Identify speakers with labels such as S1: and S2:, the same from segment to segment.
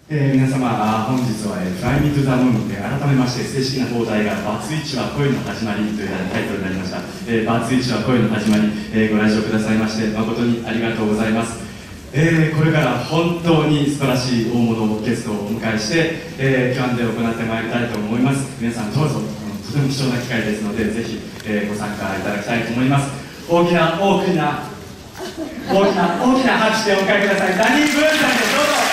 S1: 皆様、本日は「Fly Me to the Moon」改めまして正式な放題が「バツイチは恋の始まり」というタイトルになりました。バツイチは恋の始まり、ご来場くださいまして誠にありがとうございます。これから本当に素晴らしい大物ゲストをお迎えして、Q&A を行ってまいりたいと思います。皆さんどうぞ、とても貴重な機会ですのでぜひ、ご参加いただきたいと思います。大きな拍手でお迎えください。ダニー・ブーンさんです。どうぞ。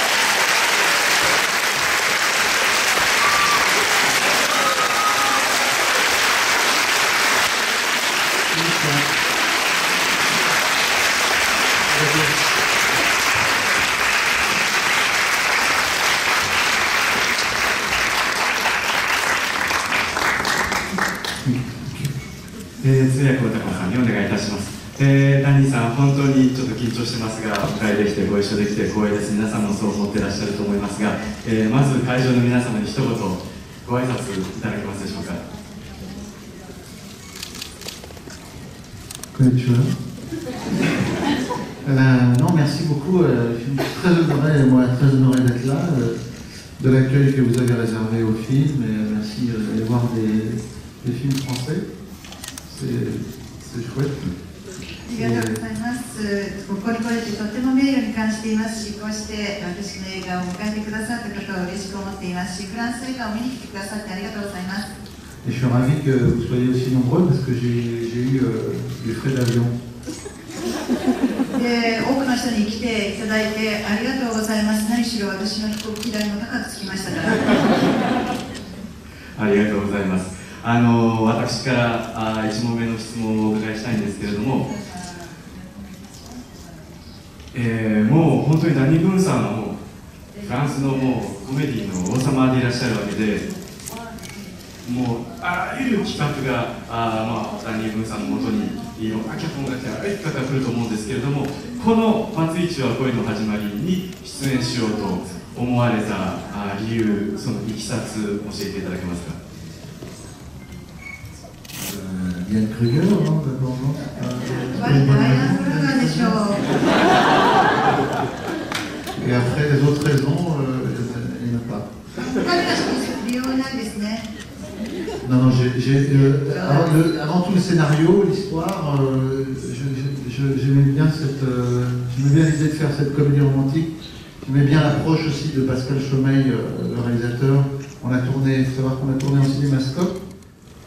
S1: 通訳を高野さんにお願いいたします。ダニーさん、本当にちょっと緊張してますが、お迎えできてご一緒できて光栄です。皆さんもそう思っていらっしゃると思いますが、まず会場の皆様に一言ご挨拶いただけますでしょうか。
S2: Konnichiwa. Non, merci beaucoup. Je suis très honoré d'être là, de l'accueil que vous avez réservé au film, et merci d'aller voir des films français. C'est chouette.
S3: ありがとうございます。ここに来れてとても名誉に感じていますし、こうして私の映画を迎えてくださったことを嬉しく思っていますし、フランス映画を見に来てくださってありがとうございます。
S2: Et je suis ravi que vous soyez aussi nombreux parce que j'ai eu des frais d'avion.
S3: で、多くの人に来ていただいてありがとうございます。何しろ私の飛行機代も高くつきましたから。
S1: ありがとうございます。私から1問目の質問をお伺いしたいんですけれども、もう本当にダニー・ブーンさんはもうフランスのもうコメディの王様でいらっしゃるわけで、もうあらゆる企画がダニー・ブーンさんのもとにいろんな脚本が来てあらゆる企画が来ると思うんですけれども、この「バツイチは恋の始まり」に出演しようと思われた理由、そのいきさつ教えていただけますか。
S2: Diane Kruger, non, d'abord, non.
S3: ダイアン・クルーガーでしょう。
S2: Et après, les autres raisons, il n'y en a pas.
S3: 他には理由ないですね。
S2: Non, non, avant tout le scénario, l'histoire, j'aimais bien l'idée de faire cette comédie romantique. J'aimais bien l'approche aussi de Pascal Chomeil, le réalisateur. Il faut savoir qu'on a tourné en cinémascope.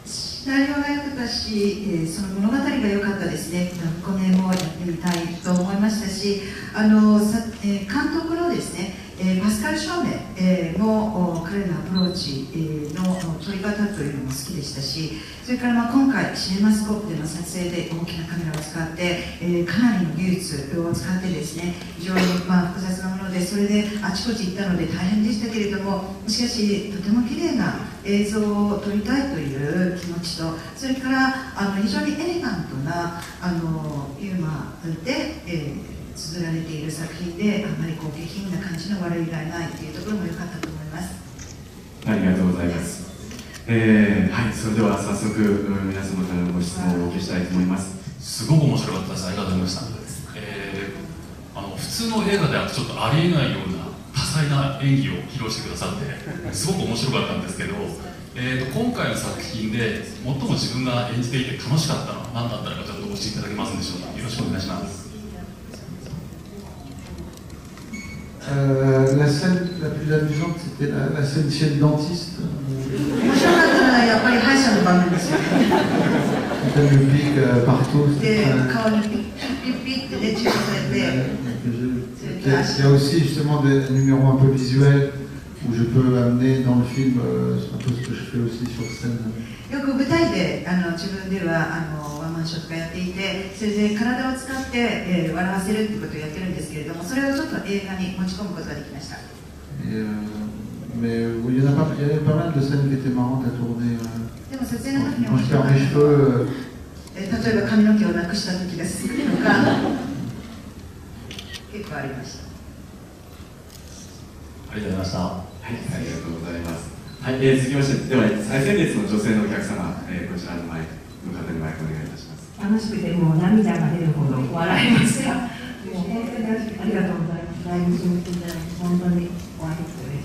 S3: シナリオが良かったし、その物語が良かったですね。このもやってみたいと思いましたし、監督のですね、パスカル・ショーメの彼のアプローチの撮り方というのも好きでしたし、それから今回シネマスコープでの撮影で大きなカメラを使って、かなりの技術を使ってですね、非常に複雑なもので、それであちこち行ったので大変でしたけれども、しかしとても綺麗な映像を撮りたいという気持ちと、それから非常にエレガントなユーモアで、綴られている作品で、あまり下品な感じの笑いがないというところも良かったと思います。
S1: ありがとうございます。はい、それでは早速皆様からのご質問をお受けしたいと思います。
S4: すごく面白かったです。ありがとうございました。普通の映画ではちょっとありえないような多彩な演技を披露してくださってすごく面白かったんですけど、今回の作品で最も自分が演じていて楽しかったのは何だったのかちょっと教えていただけますでしょうか。よろしくお願いします。
S2: La scène la plus amusante, c'était la scène chez le dentiste.
S3: 面白かったのはやっぱり歯医者の場面ですよね。
S2: Le pic partout.
S3: で、顔にピッピッってね、注射されて。
S2: Il y a aussi justement des numéros un peu visuels où je peux amener dans le film, c'est un peu ce que je fais aussi sur scène.
S3: よく舞台で自分ではワンマンショーとかやっていて、それで体を使って、笑わせるっていうことをやってるんですけれども、それをちょっと映画に持ち込むことができました。
S2: Mais il y avait pas mal de scènes qui étaient marrantes à tourner.
S3: でも撮影の時に
S2: quand je perds mes cheveux.
S3: 例えば髪の毛をなくした時がするとか結構ありました。
S4: ありがとうございました。
S1: はい、ありがとうございます。はい、続きまして、では最前列の女性のお客様、こちらの方にマイクお願いいたします。
S5: 楽しくてもう涙が出るほど笑いました。もう本当にありがとうございます。ライブしていただき本当にお会いできて嬉しい。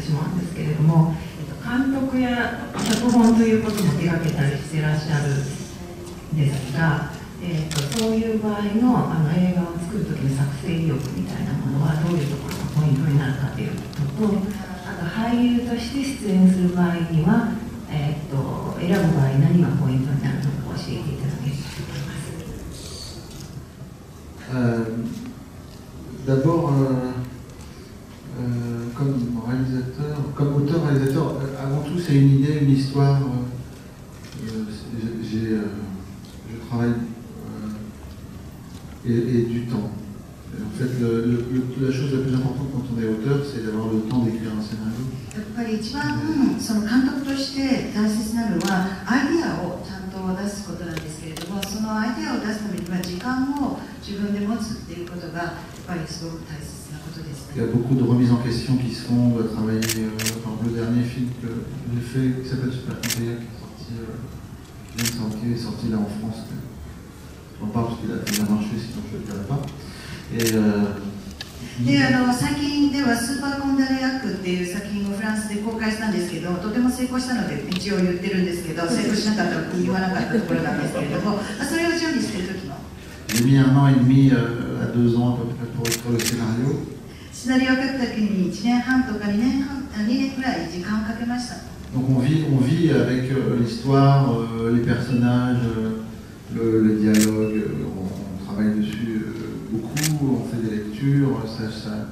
S5: しまうんですけれども、監督や脚本ということも手がけたりしてらっしゃるんですが、そういう場合の、映画を作る時の作成意欲みたいなものはどういうところがポイントになるかということと、あと俳優として出演する場合には、選ぶ場合何がポイントになるのか教えていただければと思います。
S2: D'abord, comme réalisateur, comme auteur-réalisateur, avant tout c'est une idée, une histoire. Je travaille et du temps. En fait, la chose la plus importante quand on est auteur, c'est d'avoir le temps d'écrire un scénario.
S3: やっぱり一番その監督として大切なのはアイデアをちゃんと出すことなんですけれども、そのアイデアを出すためには時間を自分で持つっていうことがやっぱりすごく大切なことですね。
S2: Il y a beaucoup de remises en question qui se font. On va travailler, par exemple, le dernier film que j'ai fait, qui s'appelle Super Container, qui est sorti là en France. On parle parce qu'il a bien marché, sinon je ne le dirai pas.
S3: で最近ではスーパーコンダレアックっていう作品をフランスで公開したんですけど、とても成功したので一応言ってるんですけど、成功しなかったら言わなかったところなんですけれども、それを準備している時の
S2: J'ai mis 1 an et demi à 2 ans à peu près pour écrire le scénario.
S3: シナリオを書く時に1年半とか2年くらい時間をかけました。
S2: Donc on vit avec l'histoire, les personnages, le dialogue, on travaille dessus beaucoup, on fait des lectures, ça.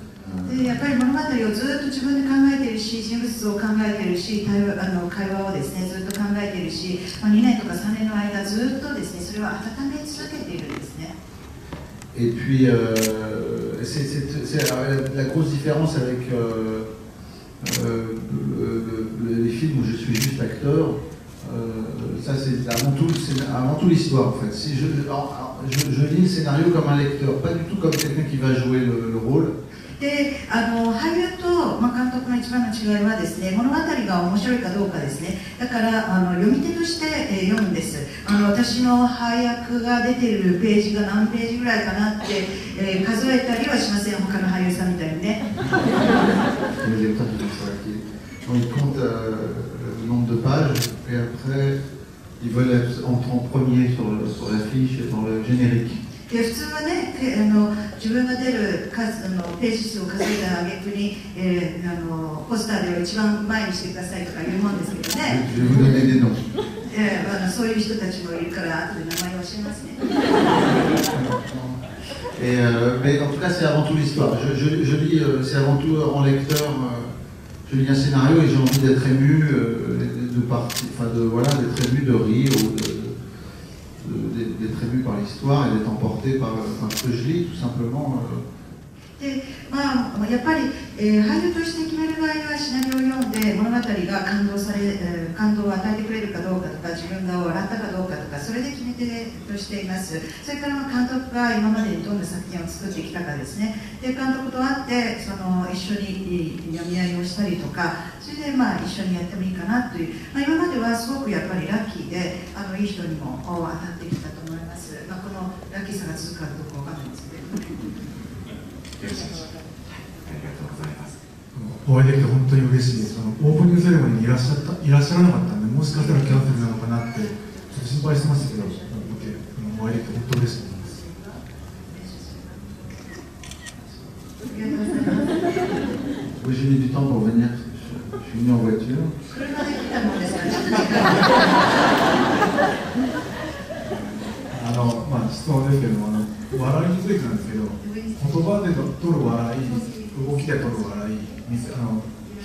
S3: でやっぱり物語をずっと自分で考えているし、人物を考えているし、会話をですねずっと考えているし、2年とか3年の間ずっとですねそれを温め続けているんですね。
S2: Et puis c'est la grosse différence avec les films où je suis juste acteur. Ça c'est avant tout l'histoire en fait. Si je lis le scénario comme un lecteur, pas du tout comme quelqu'un qui va jouer le rôle.
S3: で俳優と、監督の一番の違いはですね、物語が面白いかどうかですね。だから読み手として、読むんです。私の配役が出ているページが何ページぐらいかなって、数えたりはしません、他の俳優さんみたいにね。
S2: Ils comptent le nombre de pages et après ils veulent entrer en premier sur l'affiche et dans le générique.
S3: で普通はね、自分が出るページ数を数えた挙句に、ポスターでは一番前にしてくださいとか言うもんですけどね。そういう人たちもいるから後で名前を教えますね。
S2: Mais en tout cas, c'est avant tout l'histoire. Je lis, c'est avant tout en lecteur. Je lis un scénario et j'ai envie d'être ému, d'être ému, de rire ou d'être ému par l'histoire et d'être emporté par ce que je lis, tout simplement.
S3: でやっぱり、俳優として決める場合はシナリオを読んで物語が感動を与えてくれるかどうかとか、自分が笑ったかどうかとか、それで決め手としています。それから監督が今までにどんな作品を作ってきたかですね。で監督と会って一緒に読み合いをしたりとか、それで一緒にやってもいいかなという、今まではすごくやっぱりラッキーでいい人にも当たってきたと思います。このラッキーさが続くかどうかわかんないですけど。
S1: よろしいでしょうか。ありがとうございます。
S6: お会いできて本当に嬉しいです。オープニングセレモニーにいらっしゃらなかったんで、もしかしたらキャンセルなのかなってちょっと心配してましたけど、お会いできて本当に嬉しいと思います。
S2: Oui, j'ai mis du temps pour venir. Je suis venu en voiture.
S3: 車で来たもんですから、ちょっと時間
S6: 質問ですけども、笑いについてなんですけど、言葉で取る笑い、動きで取る笑い、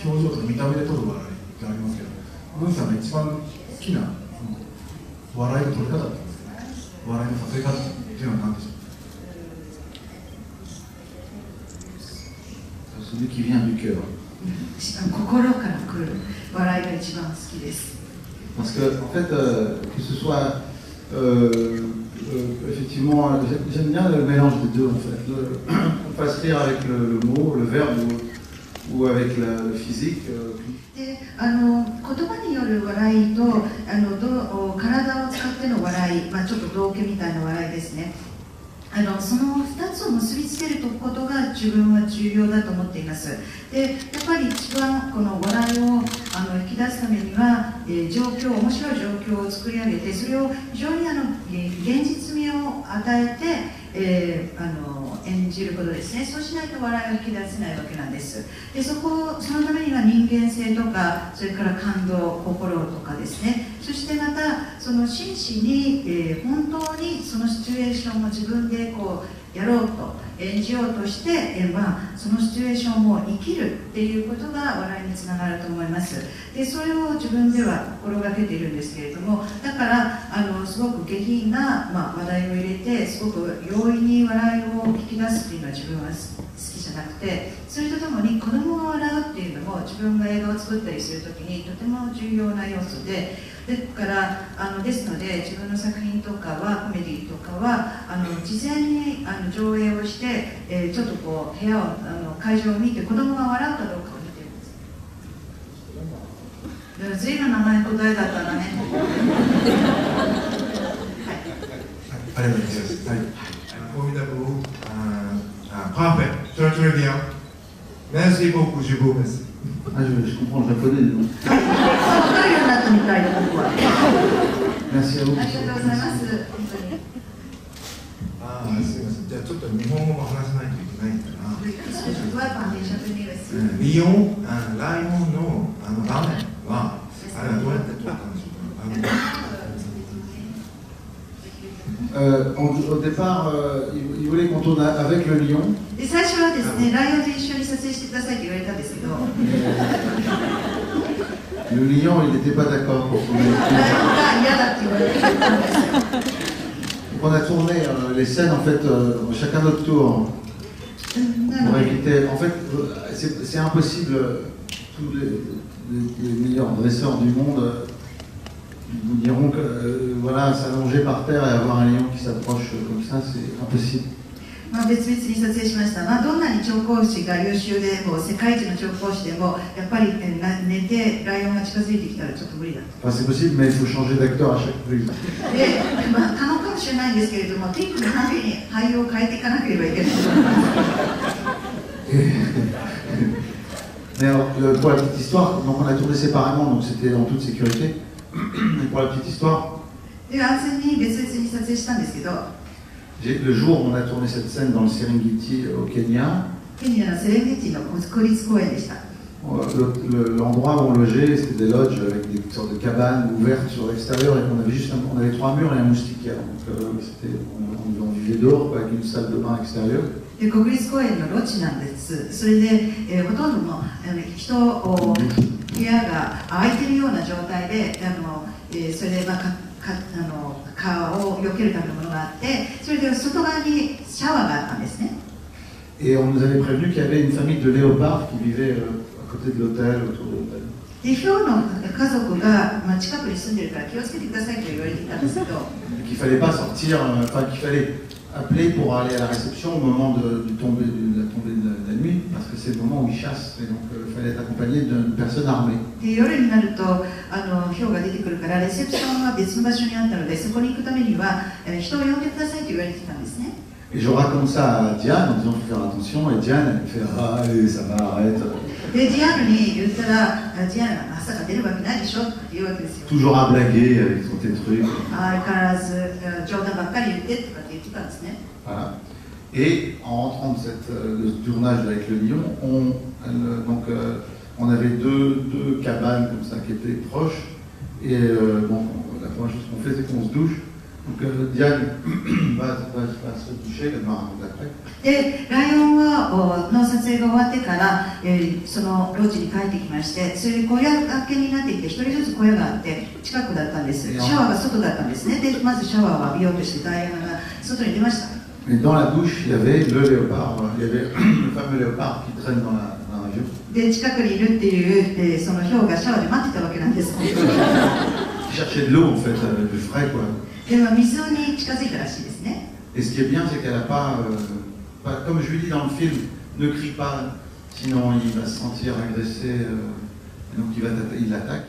S6: 表情とか見た目で取る笑いがありますけど、文さんが一番好きな笑いの取り方ってですかね、笑いのさせ方っていうのは何でしょうか。
S2: Celui qui vient du cœur.
S3: 心から来る笑いが一番好きです。
S2: Parce que, en fait, que ce soit. Effectivement, j'aime bien le mélange des deux, en fait. On passe rire avec le mot, le verbe ou avec le physique.
S3: で言葉による笑いと体を使っての笑い、ちょっと道化みたいな笑いですね。その2つを結びつけることが自分は重要だと思っています。で、やっぱり一番この笑いを引き出すためには、面白い状況を作り上げて、それを非常に現実味を与えて、演じることですね。そうしないと笑いを引き出せないわけなんです。で、そのためには人間性とか、それから感動、心とかですね。そしてまたその真摯に、本当にそのシチュエーションを自分でこうやろうと演じようとして、そのシチュエーションを生きるっていうことが笑いにつながると思います。で、それを自分では心がけているんですけれども、だからすごく下品な、話題を入れて、すごく容易に笑いを引き出すっていうのは自分は好きじゃなくて、それとともに子供が笑うっていうのも自分が映画を作ったりするときにとても重要な要素で、ですので自分の作品とかはコメディとかは事前に上映をして、ちょっとこう部屋を会場を見て子供が笑うかどうかを見てるんです。随分長い答えだったんだね。
S7: ありがとうございます。はい。Formidable, parfait, très très bien. Merci beaucoup, je vous remercie.
S2: Ah, je comprends le japonais, non? Merci à vous.
S3: ありがとうございます。本当に。
S7: すみません。じゃあちょっと日本語も話さないといけないから。リヨン、ライオンの場面はあれはどうやって撮ったんでしょうか。
S2: Au départ, il voulait qu'on tourne avec le lion.
S3: で、最初はですね、ライオンと一緒に撮影してくださいって言われたんですけど、
S2: Le lion, il n'était pas d'accord pour tourner avec
S3: ライオンが嫌だって言われたんですよ。
S2: On a tourné les scènes en fait chacun notre tour pour éviter. En fait, c'est impossible. Tous les meilleurs dresseurs du monde vous diront que voilà, s'allonger par terre et avoir un lion qui s'approche comme ça, c'est impossible.
S3: 別々に撮影しました。どんなに調香師が優秀でも世界一の調香師でもやっぱり寝てライオンが近づいてきたらちょっと無理だと。
S2: Enfin, c'est possible, mais il faut changer d'acteur à chaque prise.
S3: で、可能かもしれないんですけれども、テイクのたびに俳優を変えていかなければいけないと思います。
S2: Mais alors, pour la petite histoire, donc on a tourné séparément, donc c'était en toute sécurité. Et pour la petite histoire,
S3: で、安全に別々に撮影したんですけど、
S2: le jour où on a tourné cette scène dans le Serengeti au Kenya,
S3: ケニアのセレンゲティの国立公園でした。
S2: l'endroit où on logeait, c'était des lodges avec des sortes de cabanes ouvertes sur l'extérieur et on avait 3 murs et un moustiquaire. Donc on vivait dehors avec une salle de bain extérieure.
S3: で、国立公園のロッジなんです。それで、ほとんどの部屋が空いてるような状態で、それで蚊を避けるためのものがあって、それで外側にシャワーがあったんですね。
S2: Et on nous avait prévenu qu'il y avait une famille de léopards qui vivait à côté de l'hôtel, autour de l'hôtel.
S3: で、ヒョウの家族が、近くに住んでるから気をつけてくださいと言われていたんですけど、
S2: qu'il fallait pas sortir, enfin qu'il fallait appeler pour aller à la réception au moment de la tombée de la nuit, parce que c'est le moment où ils chassent, et donc il fallait être accompagné d'une personne armée.
S3: で、夜になるとヒョウが出てくるからレセプションは別の場所にあったので、そこに行くためには人を呼んでくださいと言われていたんですね。
S2: Et je raconte ça à Diane en disant qu'il faut faire attention, et Diane elle me fait ah allez ça va arrête.
S3: で、ディアーヌに言ったら、ディアーヌがまさか出るわけないでしょって言うわけですよ。
S2: Toujours à blaguer avec son tes trucs.
S3: 相変わらず冗談ばっかり言ってとかって言ってたんですね。
S2: Voilà. Et en rentrant de ce tournage avec le lion, on avait deux cabanes comme ça qui étaient proches. Et la première chose qu'on fait, c'est qu'on se douche. Donc Diane va se doucher, elle me raconte après.
S3: で、ライオンの撮影が終わってから、そのロッジに帰ってきまして、それで小屋がけになっていて、一人ずつ小屋があって、近くだったんです。シャワーが外だったんですね。で、まずシャワーを浴びようとして、ダイアナが外に出ました。
S2: Et dans la douche, il y avait le léopard, il y avait le fameux léopard qui traîne dans l'avion.
S3: で、近くにいるっていう、そのヒョウがシャワーで待ってたわけなんです。
S2: Il cherchait de l'eau en fait, du frais quoi.
S3: でも水に近づいたらしいですね。
S2: Et ce qui est bien, c'est qu'elle n'a pas, comme je lui dis dans le film, ne crie pas, sinon il va se sentir agressé, et donc il l'attaque.